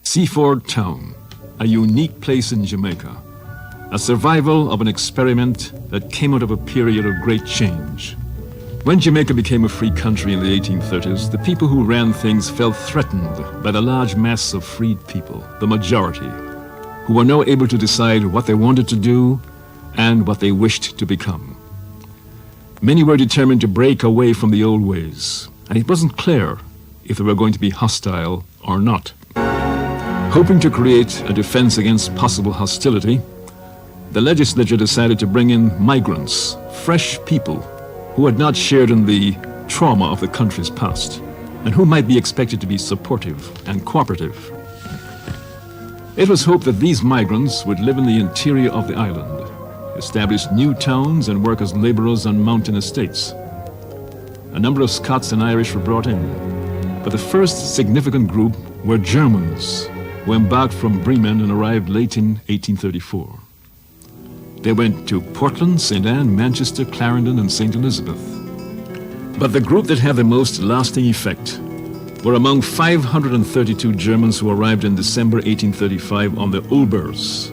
Seaford Town, a unique place in Jamaica, a survival of an experiment that came out of a period of great change. When Jamaica became a free country in the 1830s, the people who ran things felt threatened by the large mass of freed people, the majority, who were now able to decide what they wanted to do and what they wished to become. Many were determined to break away from the old ways, and it wasn't clear if they were going to be hostile or not. Hoping to create a defense against possible hostility, the legislature decided to bring in migrants, fresh people who had not shared in the trauma of the country's past and who might be expected to be supportive and cooperative. It was hoped that these migrants would live in the interior of the island, establish new towns and work as laborers on mountain estates. A number of Scots and Irish were brought in, but the first significant group were Germans, who embarked from Bremen and arrived late in 1834. They went to Portland, St. Anne, Manchester, Clarendon, and St. Elizabeth. But the group that had the most lasting effect were among 532 Germans who arrived in December 1835 on the Ulbers,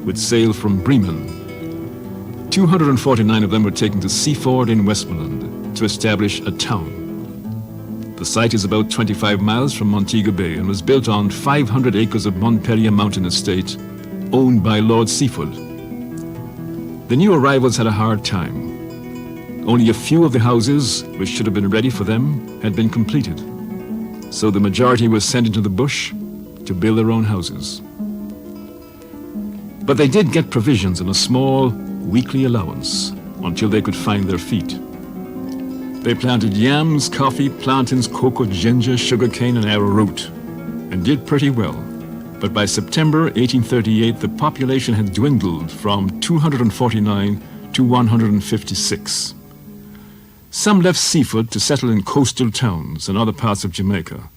with sail from Bremen. 249 of them were taken to Seaford in Westmoreland to establish a town. The site is about 25 miles from Montego Bay and was built on 500 acres of Montpelier Mountain Estate, owned by Lord Seaford. The new arrivals had a hard time. Only a few of the houses, which should have been ready for them, had been completed. So the majority was sent into the bush to build their own houses. But they did get provisions and a small weekly allowance until they could find their feet. They planted yams, coffee, plantains, cocoa, ginger, sugarcane, and arrowroot, and did pretty well. But by September 1838, the population had dwindled from 249 to 156. Some left Seaford to settle in coastal towns and other parts of Jamaica,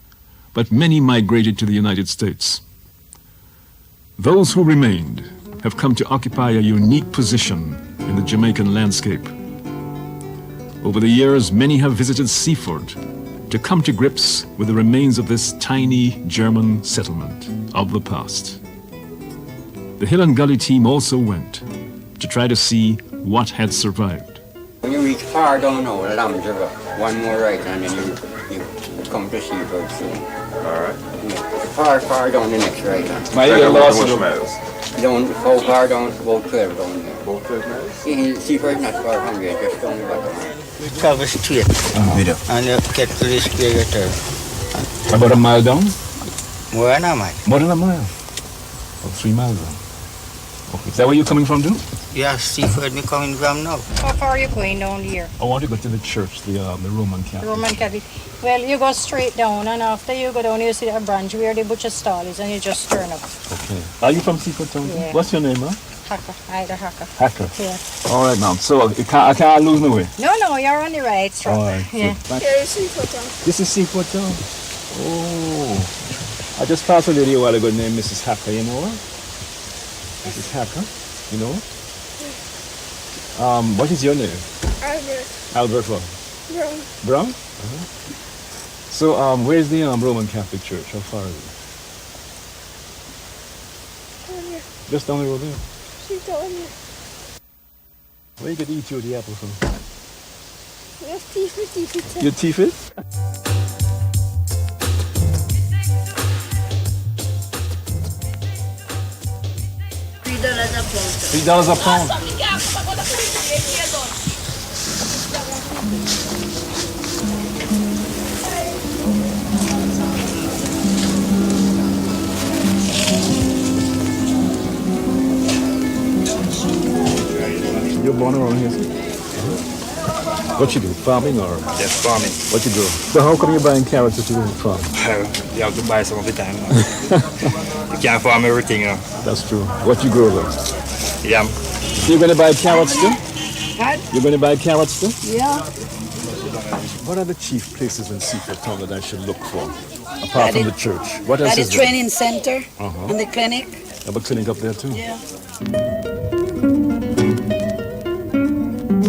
but many migrated to the United States. Those who remained have come to occupy a unique position in the Jamaican landscape. Over the years, many have visited Seaford to come to grips with the remains of this tiny German settlement of the past. The Hill and Gully team also went to try to see what had survived. When you reach far down now, Lambs River, one more right and then you come to Seaford soon. Alright. Yeah. Far down the next right hand. My ear lost how much miles? Down, how far down? About 12 down there. About 12 miles? Seaford is not far from here, just down the bottom. We travel straight and you get to this clear return. About a mile down? More than a mile. More than a mile? Oh, 3 miles down. Okay. Is that where you're coming from, too? Yeah, Seaford me coming from now. How far are you going down here? I want to go to the church, the Roman Catholic. Roman Catholic. Well, you go straight down, and after you go down, you see a branch where the butcher stall is, and you just turn up. Okay. Are you from Seaford Town? Yeah. What's your name, huh? Hacker, either Hacker. Hacker. Yeah. All right, ma'am. So I can't lose my way. No, you're on the right track. All right. Yeah. Here is Seaford Town. This is Seaford Town. Oh. I just passed a lady a while ago named Mrs. Hacker, you know her? Mrs. Hacker, you know her? What is your name? Albert. Albert what? Brown. Brown? Uh-huh. So where's the Roman Catholic Church? How far is it? Down here. Just down the road there. She's down here. Where you could eat you the apple from? Yes, teeth. Your teeth is? $3 a pound. You're born around here? What you do? Farming or? Yes, farming. What you do? But how come you're buying carrots if you don't farm? You have to buy some of the time. You can't farm everything. That's true. What you grow though? Yam. So you're going to buy carrots too? You're going to buy carrots too? Yeah. What are the chief places in Seaford Town that I should look for, apart from the church? What else At the is there? training center and the clinic. Have a clinic up there too? Yeah.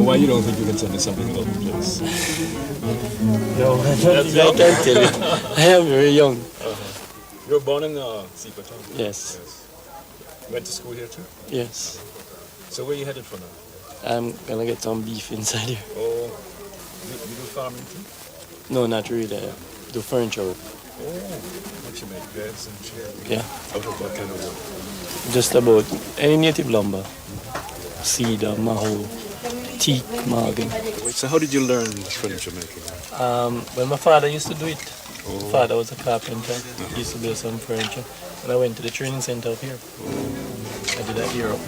Why you don't think you can tell me something about the place? No, I can't tell you. I am very young. You were born in Seaford Town? Yes. Went to school here too? Yes. So where are you headed for now? I'm gonna get some beef inside here. Oh, you do farming too? No, not really. I do furniture work. Oh, what you make, beds and chairs? Yeah. Out of what kind of wood? Just about any native lumber. Cedar, maho, teak, mahogany. So how did you learn furniture making? Well, my father used to do it. My father was a carpenter. He used to build some furniture. And I went to the training center up here. I did that year up.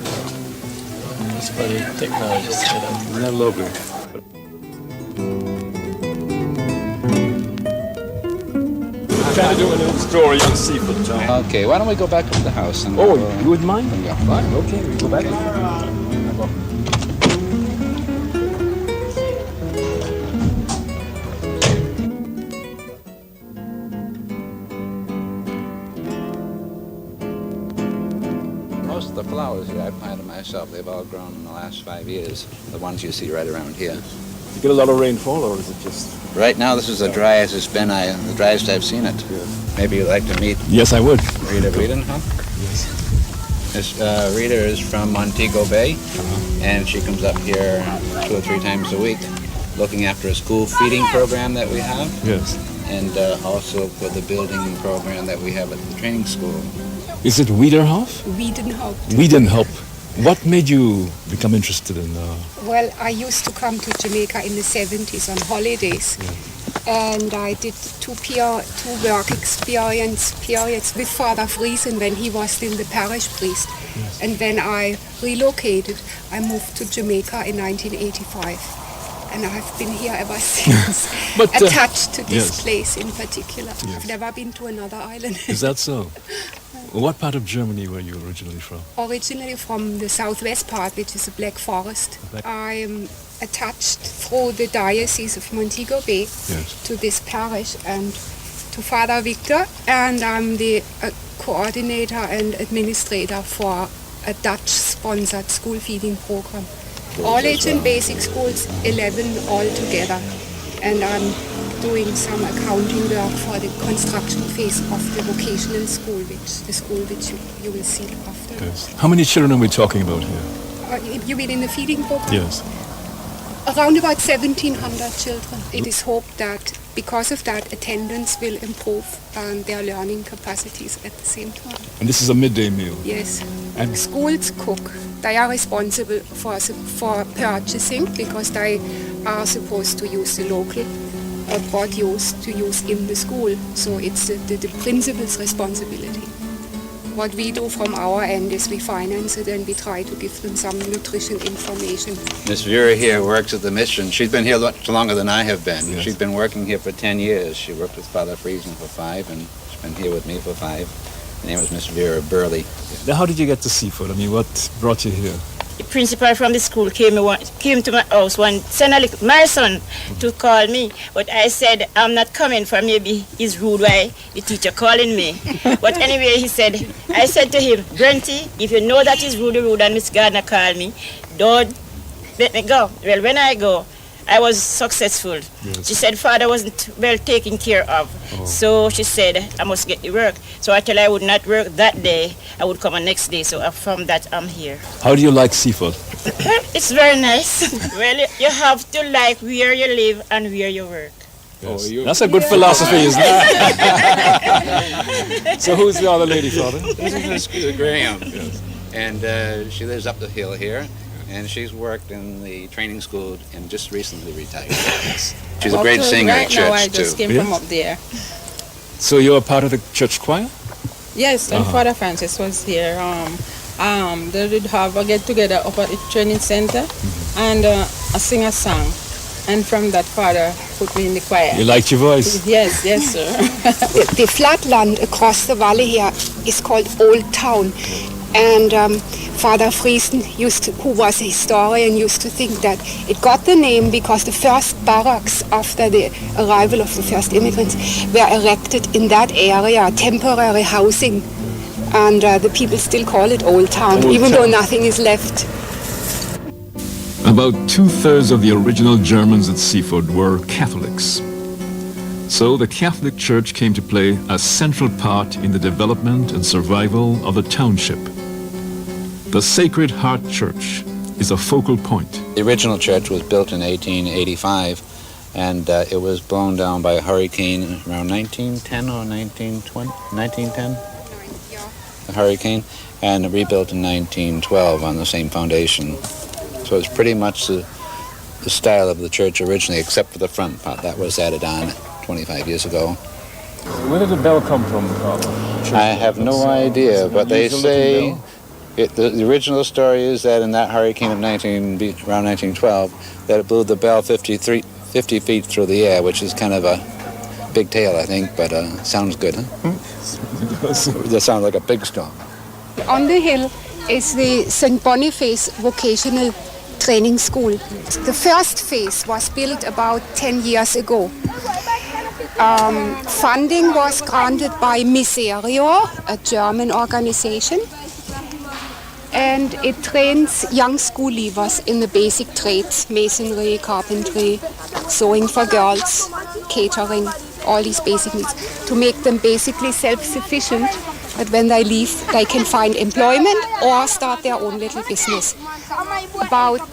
It's for the technologists. Isn't that lovely? Trying to do a little story on Seaford Town. Okay, why don't we go back to the house? And Oh, you wouldn't mind? Yeah, fine. Okay, we go back. Most of the flowers here I planted myself. They've all grown in the last 5 years. The ones you see right around here. You get a lot of rainfall, or is it just... Right now, this is the driest it's been. The driest I've seen it. Maybe you'd like to meet Yes, I would. Rita Whedon, huh? Yes. Rita is from Montego Bay, and she comes up here 2 or 3 times a week, looking after a school feeding program that we have, Yes. and also for the building program that we have at the training school. Is it Wiederhof? Wiedenhout. Wiedenhof. What made you become interested in... Well, I used to come to Jamaica in the 70s on holidays. And I did two work experience periods with Father Friesen when he was still the parish priest. Yes. And then I relocated. I moved to Jamaica in 1985. And I've been here ever since, But, attached to this yes. place in particular. Yes. I've never been to another island. Is that so? What part of Germany were you originally from? Originally from the southwest part, which is a Black Forest. I'm attached through the Diocese of Montego Bay Yes. to this parish and to Father Victor, and I'm the coordinator and administrator for a Dutch-sponsored school feeding program. All age and basic schools, 11 altogether, and I'm doing some accounting work for the construction phase of the vocational school, which you will see after. Yes. How many children are we talking about here? You mean in the feeding program? Yes. Around about 1,700 children. It is hoped that because of that, attendance will improve and their learning capacities at the same time. And this is a midday meal? Yes. And schools cook. They are responsible for purchasing because they are supposed to use the local produce to use in the school. So it's the principal's responsibility. What we do from our end is we finance it and we try to give them some nutrition information. Miss Vera here works at the mission. She's been here much longer than I have been. Yes. She's been working here for 10 years. She worked with Father Friesen for 5, and she's been here with me for 5. Her name is Miss Vera Burley. now how did you get to Seaford? I mean, what brought you here? The principal from the school came to my house sent my son to call me, but I said I'm not coming for maybe he's rude why the teacher calling me. But anyway, I said to him, Brenty, if you know that he's rude and Miss Gardner called me, don't let me go. Well, when I go, I was successful. Yes. She said father wasn't well taken care of. So she said I must get the work. So I told her I would not work that day. I would come the next day. So from that I'm here. How do you like Seaford? Well, it's very nice. Well, you have to like where you live and where you work. Yes. That's a good philosophy, isn't it? So who's the other lady, Father? This is Miss Graham. Yes. And she lives up the hill here. And she's worked in the training school and just recently retired. She's a great singer at church, now I just came from up there. So you're a part of the church choir? Yes, and Father Francis was here. They did have a get-together up at the training center and a sing-a-song. And from that, Father put me in the choir. You liked your voice? Yes, sir. The flat land across the valley here is called Old Town. And Father Friesen, who was a historian, used to think that it got the name because the first barracks after the arrival of the first immigrants were erected in that area, temporary housing. And the people still call it Old Town, even though nothing is left. About 2/3 of the original Germans at Seaford were Catholics. So the Catholic Church came to play a central part in the development and survival of the township. The Sacred Heart Church is a focal point. The original church was built in 1885, and it was blown down by a hurricane around 1910 or 1920, 1910? A hurricane, and rebuilt in 1912 on the same foundation. So it's pretty much the style of the church originally, except for the front part that was added on 25 years ago. Where did the bell come from? I have no idea, but they say the original story is that in that hurricane of around 1912, that it blew the bell 50 feet through the air, which is kind of a big tale, I think, but sounds good, huh? That sounds like a big storm. On the hill is the St. Boniface Vocational Training School. The first phase was built about 10 years ago. Funding was granted by Miserio, a German organization, and it trains young school leavers in the basic trades, masonry, carpentry, sewing for girls, catering, all these basic needs, to make them basically self-sufficient, that when they leave they can find employment or start their own little business. About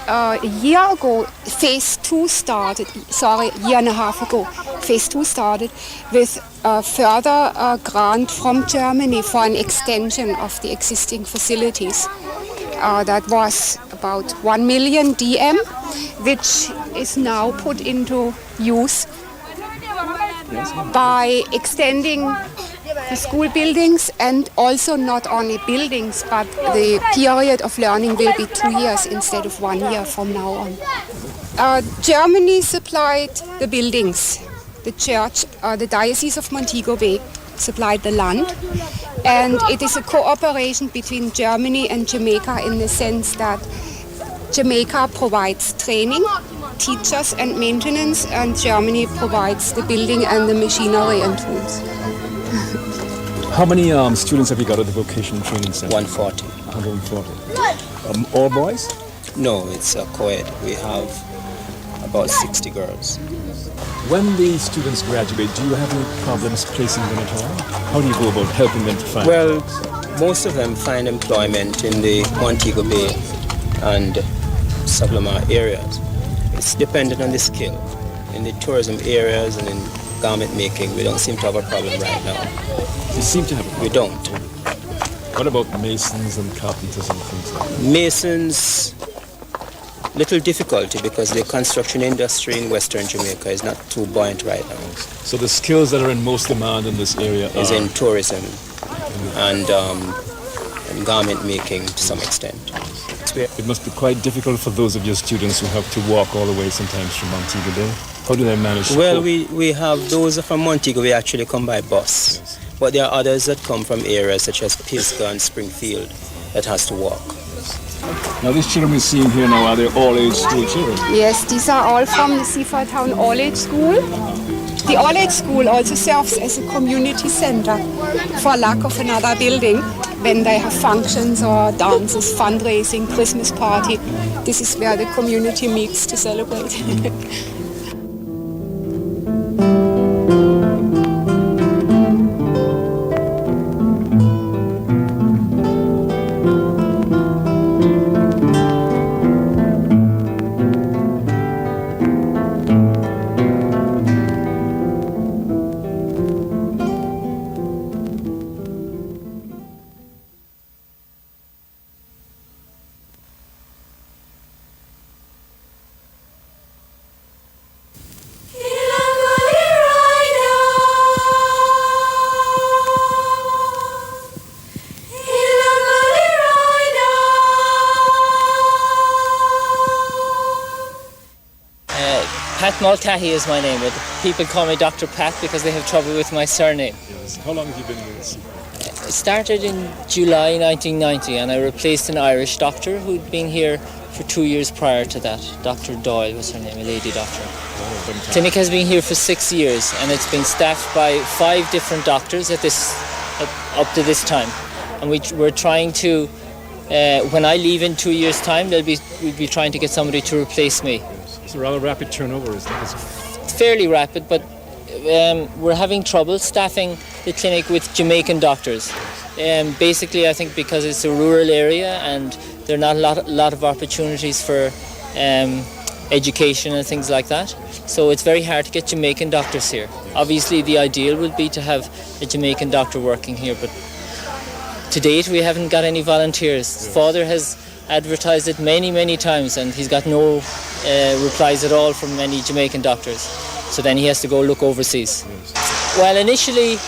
a year ago, phase 2 started, a year and a half ago, phase 2 started with a further grant from Germany for an extension of the existing facilities. That was about 1 million DM, which is now put into use by extending the school buildings, and also not only buildings, but the period of learning will be 2 years instead of 1 year from now on. Germany supplied the buildings. The church, the Diocese of Montego Bay, supplied the land, and it is a cooperation between Germany and Jamaica in the sense that Jamaica provides training, teachers and maintenance, and Germany provides the building and the machinery and tools. How many students have you got at the vocational training center? 140. 140. All boys? No, it's a co-ed. We have about 60 girls. When the students graduate, do you have any problems placing them at all? How do you go about helping them to find Well, most of them find employment in the Montego Bay and Sablama areas. It's dependent on the skill. In the tourism areas and in garment making, we don't seem to have a problem right now. You seem to have a problem? We don't. What about masons and carpenters and things like that? Masons, little difficulty because the construction industry in Western Jamaica is not too buoyant right now. So the skills that are in most demand in this area is in tourism and garment making to some extent. It must be quite difficult for those of your students who have to walk all the way sometimes from Montego Bay. How do they manage? Well, we have those from Montego Bay actually come by bus, yes. But there are others that come from areas such as Pisgah and Springfield that has to walk. Now these children we're seeing here now, are they all-age school children? Yes, these are all from the Seaford Town All-Age School. The All-Age School also serves as a community center for lack of another building. When they have functions or dances, fundraising, Christmas party, this is where the community meets to celebrate. Pat Mulcahy is my name, but people call me Dr. Pat because they have trouble with my surname. Yes. How long have you been in this? I started in July 1990 and I replaced an Irish doctor who'd been here for 2 years prior to that. Dr. Doyle was her name, a lady doctor. The clinic has been here for 6 years and it's been staffed by 5 different doctors up to this time. And we're trying to, when I leave in 2 years' time, we'll be trying to get somebody to replace me. It's a rather rapid turnover, isn't it? It's fairly rapid, but we're having trouble staffing the clinic with Jamaican doctors. Basically, I think because it's a rural area and there are not a lot of opportunities for education and things like that. So it's very hard to get Jamaican doctors here. Obviously, the ideal would be to have a Jamaican doctor working here, but to date, we haven't got any volunteers. Father has advertised it many, many times and he's got no replies at all from any Jamaican doctors. So then he has to go look overseas. Well, initially,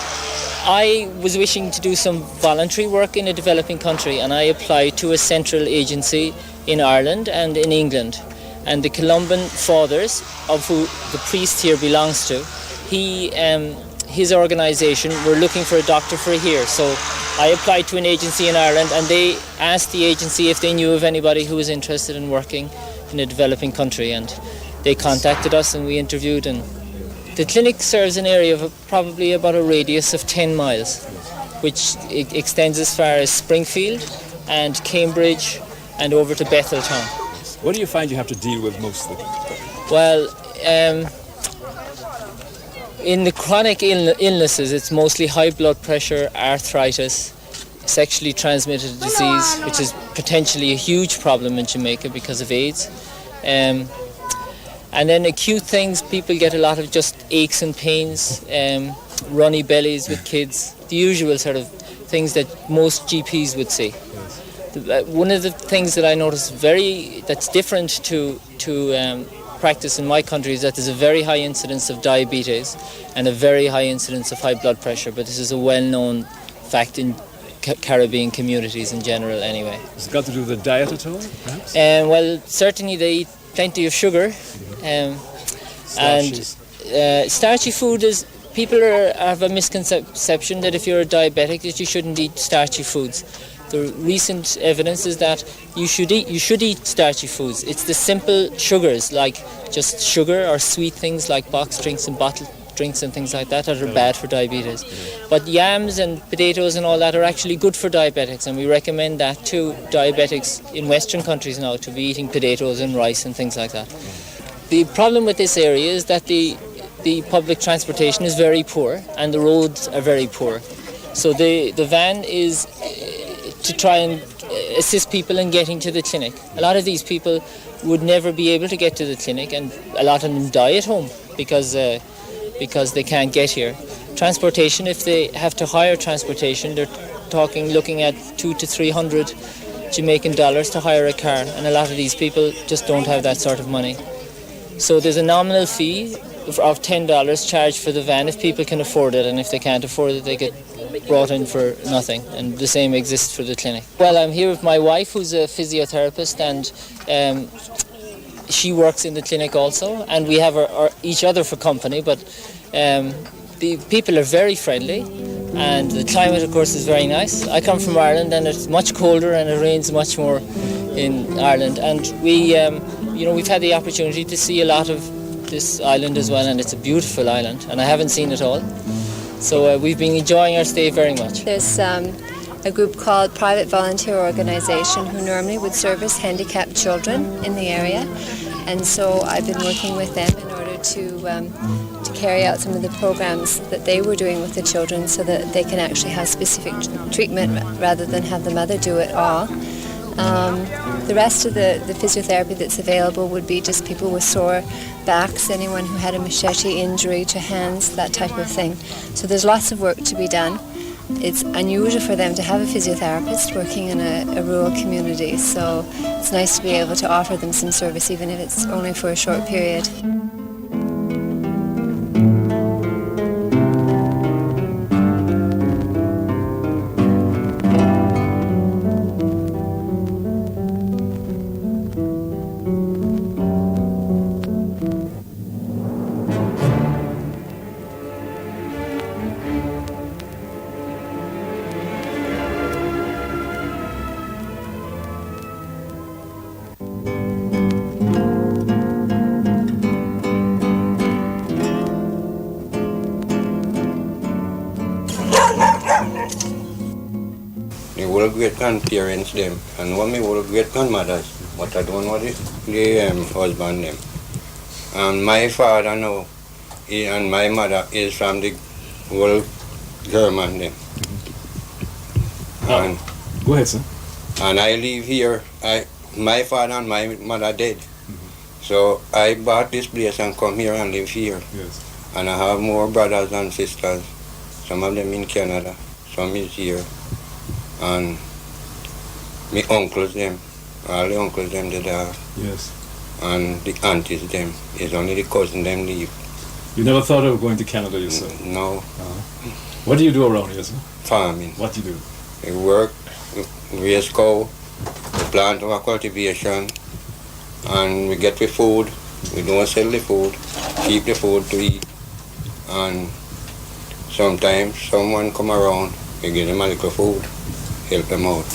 I was wishing to do some voluntary work in a developing country and I applied to a central agency in Ireland and in England. And the Columban Fathers, of who the priest here belongs to, his organisation were looking for a doctor for here. So I applied to an agency in Ireland and they asked the agency if they knew of anybody who was interested in working in a developing country, and they contacted us and we interviewed. And the clinic serves an area of probably about a radius of 10 miles, which extends as far as Springfield and Cambridge and over to Betheltown. What do you find you have to deal with mostly? Well, in the chronic illnesses, it's mostly high blood pressure, arthritis, sexually transmitted disease, which is potentially a huge problem in Jamaica because of AIDS. And then acute things, people get a lot of just aches and pains, runny bellies with kids, the usual sort of things that most GPs would see. One of the things that I notice that's different to practice in my country is that there's a very high incidence of diabetes and a very high incidence of high blood pressure, but this is a well-known fact in Caribbean communities in general anyway. Has it got to do with the diet at all, perhaps? Well, certainly they eat plenty of sugar, and starchy food is, people have a misconception that if you're a diabetic that you shouldn't eat starchy foods. The recent evidence is that you should eat starchy foods. It's the simple sugars, like just sugar or sweet things like box drinks and bottled drinks and things like that are bad for diabetes. But yams and potatoes and all that are actually good for diabetics, and we recommend that to diabetics in Western countries now, to be eating potatoes and rice and things like that. The problem with this area is that the public transportation is very poor and the roads are very poor. So the van is to try and assist people in getting to the clinic. A lot of these people would never be able to get to the clinic, and a lot of them die at home because they can't get here. Transportation, if they have to hire transportation, they're looking at $200 to $300 Jamaican dollars to hire a car, and a lot of these people just don't have that sort of money. So there's a nominal fee of $10 charged for the van if people can afford it, and if they can't afford it, they get brought in for nothing, and the same exists for the clinic. Well, I'm here with my wife, who's a physiotherapist, and she works in the clinic also, and we have each other for company, but the people are very friendly, and the climate, of course, is very nice. I come from Ireland, and it's much colder, and it rains much more in Ireland, and we've had the opportunity to see a lot of this island as well, and it's a beautiful island, and I haven't seen it all. So we've been enjoying our stay very much. There's a group called Private Volunteer Organisation who normally would service handicapped children in the area, and so I've been working with them in order to carry out some of the programs that they were doing with the children, so that they can actually have specific treatment rather than have the mother do it all. The rest of the physiotherapy that's available would be just people with sore backs, anyone who had a machete injury to hands, that type of thing. So there's lots of work to be done. It's unusual for them to have a physiotherapist working in a rural community, so it's nice to be able to offer them some service, even if it's only for a short period. great-grandparents them, and one of my old great-grandmothers, but I don't know the husband them. And my father now, and my mother is from the old German them. And, go ahead, sir. And I live here. My father and my mother dead. So I bought this place and come here and live here. Yes. And I have more brothers and sisters. Some of them in Canada, some is here. And my uncles them, all the uncles them that are. Yes. And the aunties them. It's only the cousin them live. You never thought of going to Canada yourself? No. What do you do around here, sir? Farming. What do you do? We work, we raise cow, we plant our cultivation, and we get the food. We don't sell the food, keep the food to eat. And sometimes someone come around, we give them a little food, help them out.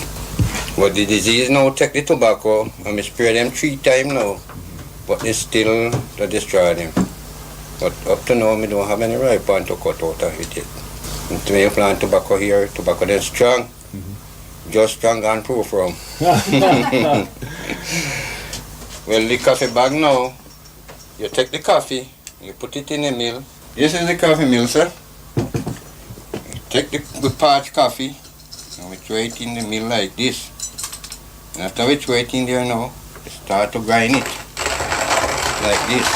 But the disease now take the tobacco, and we spray them 3 times now, but it's still to destroy them. But up to now, we don't have any ripe plant to cut out of it yet. And we plant tobacco here, tobacco then strong, just strong and proof from. Well, the coffee bag now, you take the coffee, you put it in the mill. This is the coffee mill, sir. You take the parched coffee, and we throw it in the mill like this. And after we throw it in there now, we start to grind it like this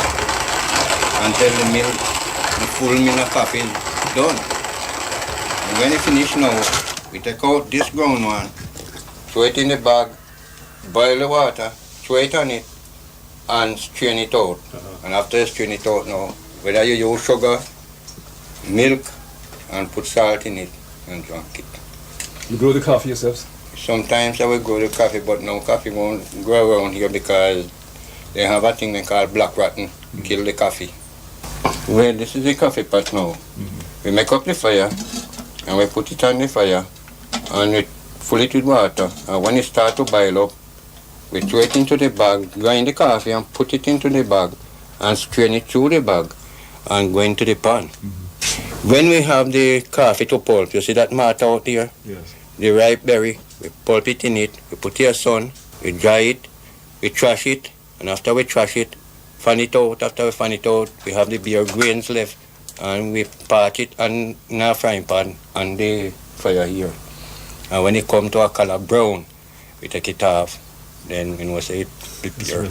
until the full mill of coffee is done. And when it finish now, we take out this brown one, throw it in the bag, boil the water, throw it on it, and strain it out. And after you strain it out now, whether you use sugar, milk, and put salt in it and drink it. You grow the coffee yourselves? Sometimes I will grow the coffee, but no coffee won't grow around here because they have a thing they call black rotten, kill the coffee. Well, this is the coffee pot now. We make up the fire, and we put it on the fire, and we fill it with water. And when it starts to boil up, we throw it into the bag, grind the coffee and put it into the bag, and strain it through the bag, and go into the pan. When we have the coffee to pulp, you see that mat out there? Yes. The ripe berry, we pulp it in it, we put it in the sun, we dry it, we trash it, and after we trash it, fan it out. After we fan it out, we have the beer grains left, and we part it in a frying pan on the fire here. And when it comes to a color brown, we take it off. Then we know say it prepare.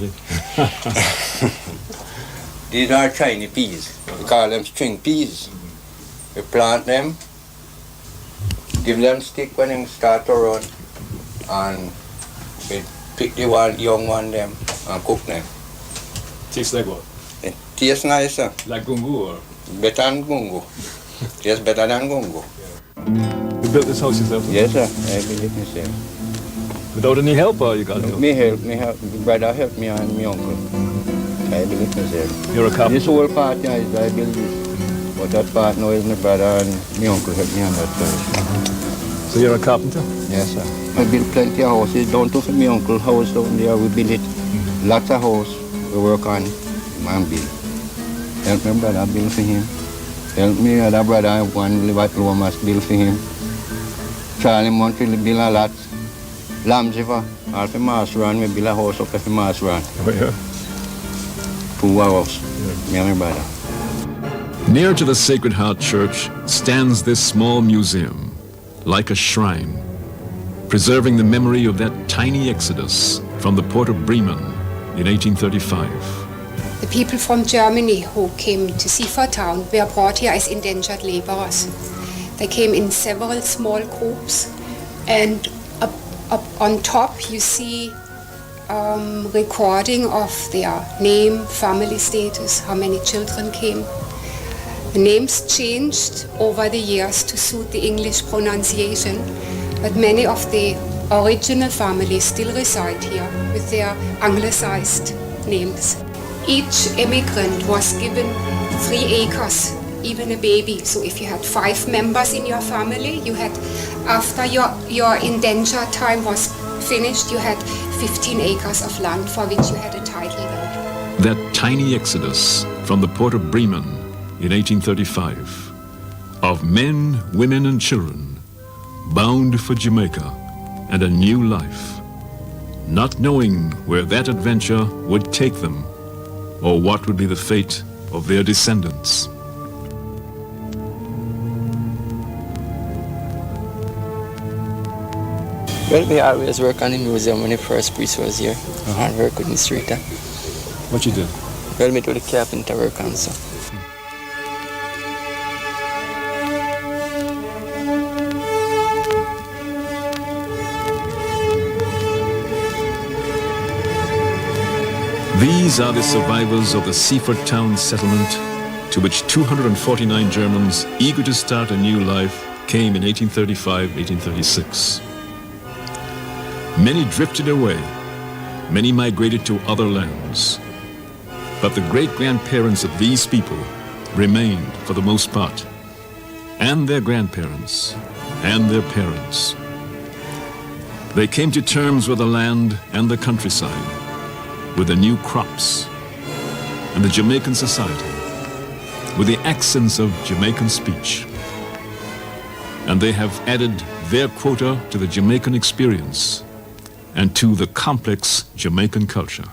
These are tiny peas. We call them string peas. We plant them, give them stick when they start to run, and we pick the young one them and cook them. Tastes like what? It tastes nicer. Like gungu or? Better than gungu. Tastes better than gungu. You built this house yourself? Yes, sir. I built it myself. Without any help, or you got help? Me help. My brother helped me and my uncle. I built it myself. You're a carpenter? This whole part, yeah, I built this. But that part now is my brother and my uncle helped me on that part. So you're a carpenter? Yes, sir. I built plenty of houses. Down to my uncle's house down there, we built it. Lots of house we work on. Man build. Help my brother build for him. Help me other brother, one live at Lomas, build for him. Charlie Montreal build a lot. Lambs River, all for Mars Run, we build a house up for Mars Run. Oh, yeah. 2 hours, me and my brother. Near to the Sacred Heart Church stands this small museum, like a shrine, preserving the memory of that tiny exodus from the port of Bremen in 1835. The people from Germany who came to Seaford Town were brought here as indentured laborers. They came in several small groups, and up on top you see recording of their name, family status, how many children came. The names changed over the years to suit the English pronunciation, but many of the original families still reside here with their anglicized names. Each immigrant was given 3 acres, even a baby. So if you had 5 members in your family, you had, after your indenture time was finished, you had 15 acres of land for which you had a title deed. That tiny exodus from the port of Bremen in 1835, of men, women, and children bound for Jamaica and a new life, not knowing where that adventure would take them or what would be the fate of their descendants. Well, we always work on the museum when the first priest was here, and work with the street. What you did? Well, me do the carpenter work also. These are the survivors of the Seaford Town settlement, to which 249 Germans eager to start a new life came in 1835-1836. Many drifted away, many migrated to other lands. But the great-grandparents of these people remained for the most part, and their grandparents, and their parents. They came to terms with the land and the countryside, with the new crops, and the Jamaican society, with the accents of Jamaican speech. And they have added their quota to the Jamaican experience and to the complex Jamaican culture.